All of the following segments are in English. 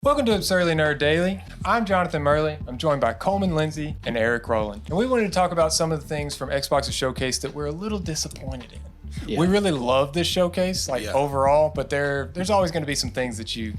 Welcome to Absurdly Nerd Daily. I'm Jonathan Murley. I'm joined by Coleman Lindsay and Eric Rowland. And we wanted to talk about some of the things from Xbox's showcase that we're a little disappointed in. Yeah. We really love this showcase, overall, but there's always going to be some things that you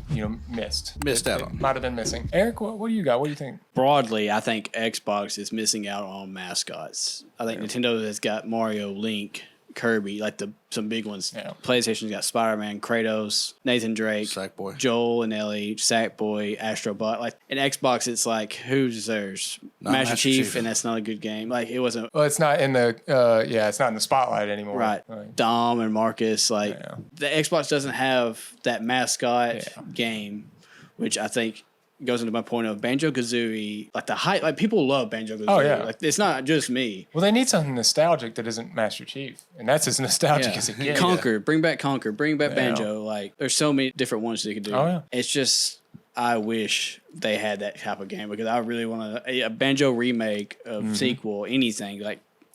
missed out on. Might have been missing. Eric, what do you got? What do you think? Broadly, I think Xbox is missing out on mascots. I think Nintendo has got Mario, Link, Kirby, some big ones. Yeah. PlayStation's got Spider-Man, Kratos, Nathan Drake, Sackboy, Joel and Ellie, Sackboy, Astrobot. In Xbox, it's who's theirs? Master Chief, and that's not a good game. It wasn't. Well, it's not in the it's not in the spotlight anymore. Right. Dom and Marcus. The Xbox doesn't have that mascot game, which I think goes into my point of Banjo-Kazooie, the hype. People love Banjo-Kazooie. Oh, yeah. It's not just me. Well, they need something nostalgic that isn't Master Chief, and that's as nostalgic as it gets. Conquer, bring back Conquer, bring back Banjo. There's so many different ones they could do. Oh, yeah. It's just, I wish they had that type of game because I really want a Banjo remake of sequel, anything.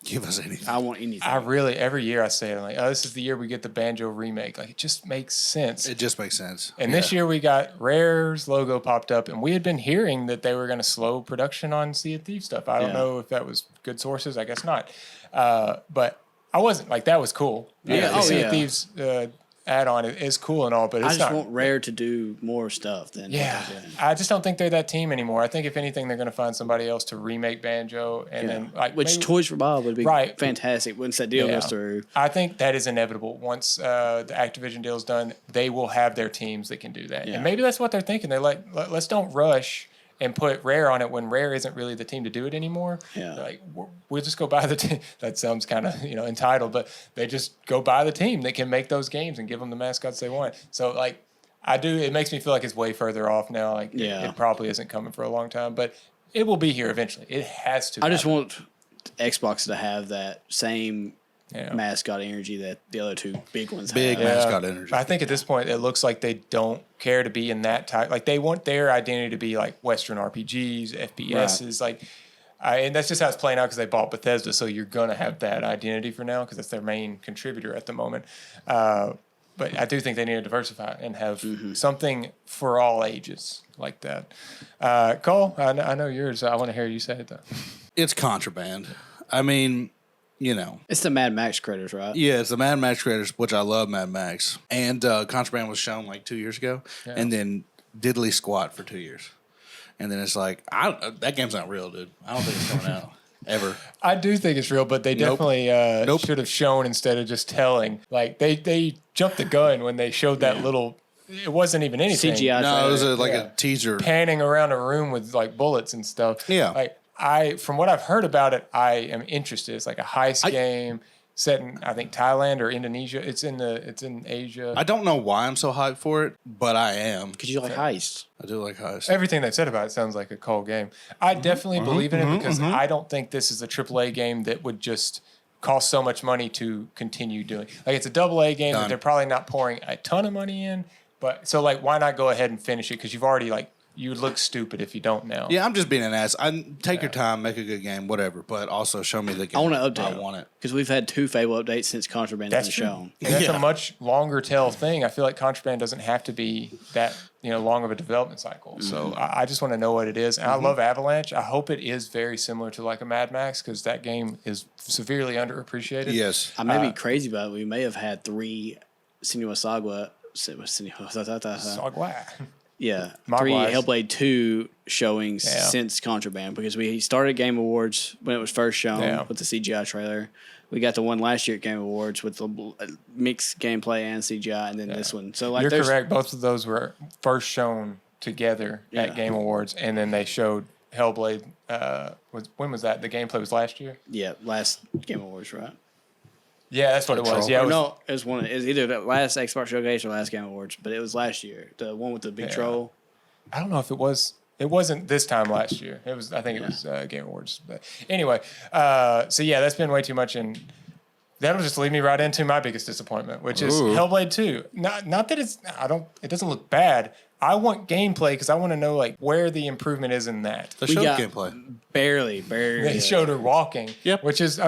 Give us anything. I want anything. Every year I say it, this is the year we get the Banjo remake. It just makes sense. It just makes sense. And this year we got Rare's logo popped up, and we had been hearing that they were going to slow production on Sea of Thieves stuff. I don't know if that was good sources. I guess not. But I wasn't that was cool. The Sea of Thieves add-on is cool and all, but it's I just want Rare to do more stuff than I just don't think they're that team anymore. I think if anything, they're going to find somebody else to remake Banjo, and then which Toys for Bob would be fantastic once that deal goes through. I think that is inevitable. Once the Activision deal is done, they will have their teams that can do that, and maybe that's what they're thinking. They're let's don't rush and put Rare on it when Rare isn't really the team to do it anymore. Yeah. We'll just go buy the team. That sounds kind of, entitled, but they just go buy the team that can make those games and give them the mascots they want. So, it makes me feel like it's way further off now. It probably isn't coming for a long time, but it will be here eventually. It has to. I just want Xbox to have that same mascot energy that the other two big ones have. Mascot energy. I think at this point it looks like they don't care to be in that type. They want their identity to be Western RPGs, FPSs, and that's just how it's playing out because they bought Bethesda. So you're gonna have that identity for now because that's their main contributor at the moment. But I do think they need to diversify and have something for all ages like that. Cole, I know yours. I want to hear you say it though. It's Contraband. I mean, it's the Mad Max creators, right? Yeah, it's the Mad Max creators, which I love Mad Max. And Contraband was shown 2 years ago, and then diddly squat for 2 years. And then it's that game's not real, dude. I don't think it's coming out ever. I do think it's real, but they definitely should have shown instead of just telling. They jumped the gun when they showed that little. It wasn't even anything. CGI. No, it was a teaser. Panning around a room with bullets and stuff. Yeah. From what I've heard about it, I am interested. It's a heist game set in, I think, Thailand or Indonesia. It's in Asia. I don't know why I'm so hyped for it, but I am. Because you like heists. I do like heists. Everything they said about it sounds like a cool game. I definitely believe in it because I don't think this is a AAA game that would just cost so much money to continue doing. It's a AA game that they're probably not pouring a ton of money in. But so why not go ahead and finish it? Because you've already you would look stupid if you don't now. Yeah, I'm just being an ass. Take your time, make a good game, whatever. But also show me the game. I want to update. I want it because we've had 2 Fable updates since Contraband has been shown. And that's a much longer tail thing. I feel like Contraband doesn't have to be that long of a development cycle. So I just want to know what it is. And I love Avalanche. I hope it is very similar to a Mad Max because that game is severely underappreciated. Yes, I may be crazy about it. We may have had 3 Senua Sagwa. Sagwa. Yeah, 3 Hellblade 2 showings since Contraband because we started Game Awards when it was first shown with the CGI trailer. We got the one last year at Game Awards with the mixed gameplay and CGI, and then this one. So you're correct. Both of those were first shown together at Game Awards, and then they showed Hellblade. When was that? The gameplay was last year. Yeah, last Game Awards, right? Yeah, that's what it was. Yeah, it was either the last Xbox Showcase or last Game Awards, but it was last year. The one with the big troll. I don't know if it was. It wasn't this time last year. It was. I think it was Game Awards. But anyway, that's been way too much, and that'll just lead me right into my biggest disappointment, which is Hellblade 2. Not that it's. It doesn't look bad. I want gameplay because I want to know where the improvement is in that. They showed gameplay. Barely. They showed her walking. Yep. Which is,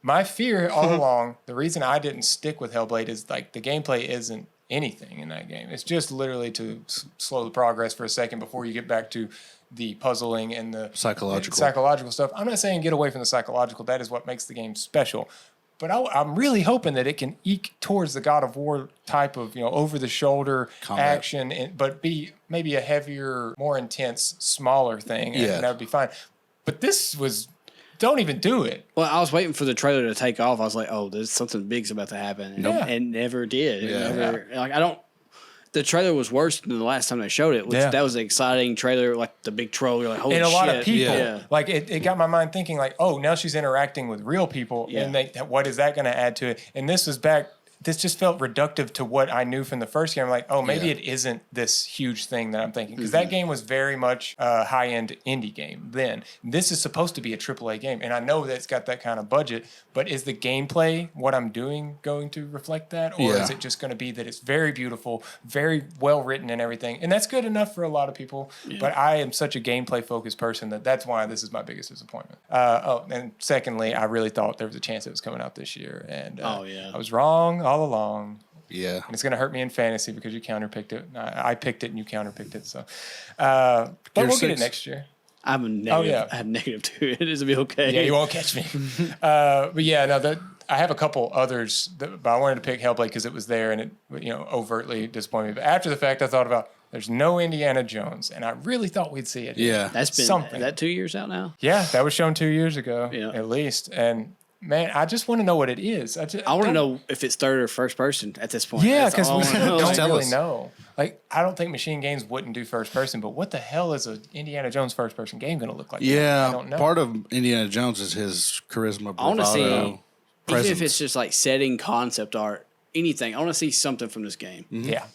my fear all along, the reason I didn't stick with Hellblade is the gameplay isn't anything in that game. It's just literally to slow the progress for a second before you get back to the puzzling and the psychological stuff. I'm not saying get away from the psychological. That is what makes the game special. But I'm really hoping that it can eke towards the God of War type of, over-the-shoulder action, but be maybe a heavier, more intense, smaller thing, and that would be fine. But this was... Don't even do it. Well, I was waiting for the trailer to take off. I was like, "Oh, there's something big's about to happen," and never did. The trailer was worse than the last time they showed it. That was an exciting trailer, like the big troll. You're like, holy shit! And a lot of people, like it got my mind thinking, like, oh, now she's interacting with real people, and what is that going to add to it? And this was back. This just felt reductive to what I knew from the first game. I'm like, oh, maybe it isn't this huge thing that I'm thinking. Because that game was very much a high-end indie game then. This is supposed to be a AAA game. And I know that it's got that kind of budget. But is the gameplay, what I'm doing, going to reflect that? Or is it just going to be that it's very beautiful, very well-written and everything? And that's good enough for a lot of people. Yeah. But I am such a gameplay-focused person that's why this is my biggest disappointment. And secondly, I really thought there was a chance it was coming out this year. And I was wrong all along. Yeah. And it's going to hurt me in fantasy because you counterpicked it. I picked it and you counterpicked it. So, but we'll get it next year. I'm a negative. I have negative to it. It'll be okay. Yeah, you won't catch me. But yeah, no, I have a couple others, but I wanted to pick Hellblade because it was there and it, overtly disappointed me. But after the fact, I thought about there's no Indiana Jones, and I really thought we'd see it. Yeah, that's been something. Is that 2 years out now? Yeah, that was shown 2 years ago, at least, and. Man, I just want to know what it is. I want to know if it's third or first person at this point. Yeah, because we don't really know. Like, I don't think Machine Games wouldn't do first person, but what the hell is an Indiana Jones first person game going to look like? Yeah, I don't know. Part of Indiana Jones is his charisma, bravado, I want to see, even if it's just like setting, concept art, anything. I want to see something from this game. Mm-hmm. Yeah.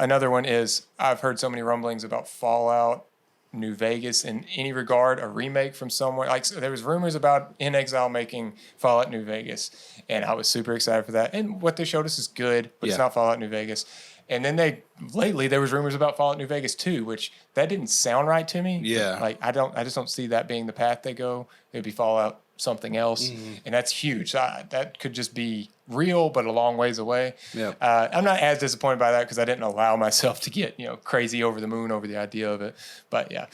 Another one is I've heard so many rumblings about Fallout New Vegas in any regard, a remake from somewhere. Like, so there was rumors about In Exile making Fallout New Vegas, and I was super excited for that. And what they showed us is good, but it's not Fallout New Vegas. And then lately there was rumors about Fallout New Vegas 2, which that didn't sound right to me. Yeah. Like I just don't see that being the path they go. It'd be Fallout something else, and that's huge. That could just be real, but a long ways away. Yeah. I'm not as disappointed by that because I didn't allow myself to get crazy over the moon over the idea of it. But yeah,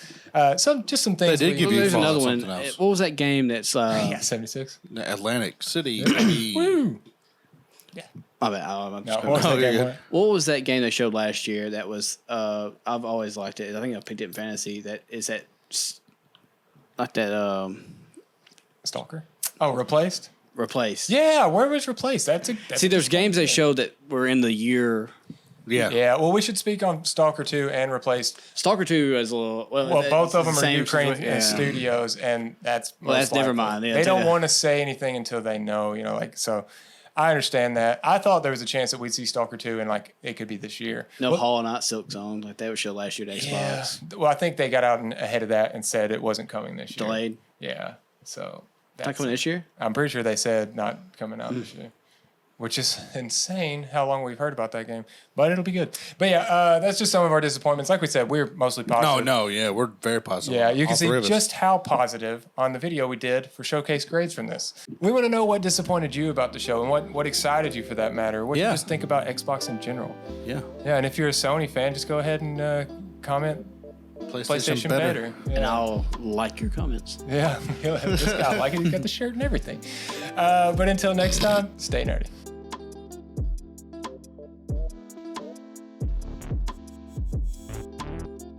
some things. They did give you there's another one. Else. What was that game? That's 76. Atlantic City. Woo. Yeah. My bad. What was that game they showed last year? That was I've always liked it. I think I picked it in fantasy. That is that like that. Stalker. Oh, Replaced. Yeah, where was Replaced? See, there's games they showed that were in the year. Yeah. Yeah. Well, we should speak on Stalker 2 and Replaced. Stalker 2 is a little. Well, both of them are Ukraine studios, and that's. That's never mind. Yeah, they don't want to say anything until they know. So. I understand that. I thought there was a chance that we'd see Stalker 2 and it could be this year. Hollow Knight Silk Zone like they would show last year at Xbox. Yeah. Well, I think they got out ahead of that and said it wasn't coming this year. Delayed. Yeah. So not coming this year? I'm pretty sure they said not coming out this year. Which is insane how long we've heard about that game. But it'll be good. But yeah, that's just some of our disappointments. Like we said, we're mostly positive. We're very positive. Yeah, you can see just how positive on the video we did for showcase grades from this. We want to know what disappointed you about the show and what excited you for that matter. What do you just think about Xbox in general? Yeah. Yeah, and if you're a Sony fan, just go ahead and comment PlayStation better. Yeah. And I'll like your comments. Yeah, this guy like it. He's got the shirt and everything. But until next time, stay nerdy.